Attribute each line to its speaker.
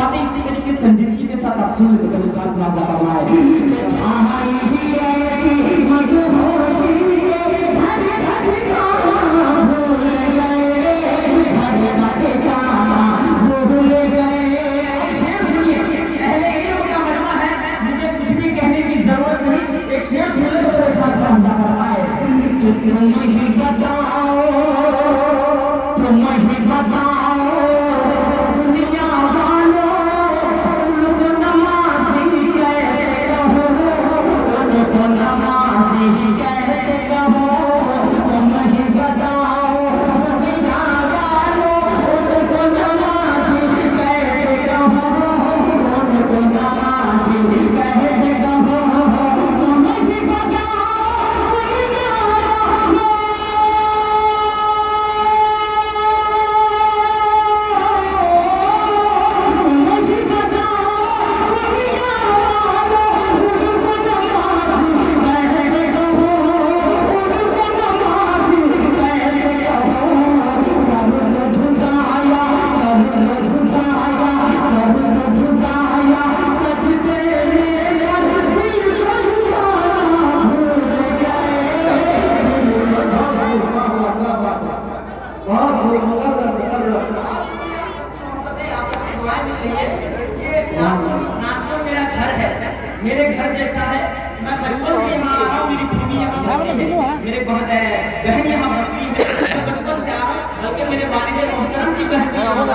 Speaker 1: आते इसी तरीके संजीदगी के साथ आप सुन लेते हैं साथ नाम करना मेरे घर जैसा है। मैं बचपन से यहाँ आ रहा हूँ, मेरी बीवी यहाँ बसती है, मेरे बहन यहाँ बसती है, मैं बचपन से आ रहा हूँ, बल्कि मेरे वालिद मोहतरम की बहन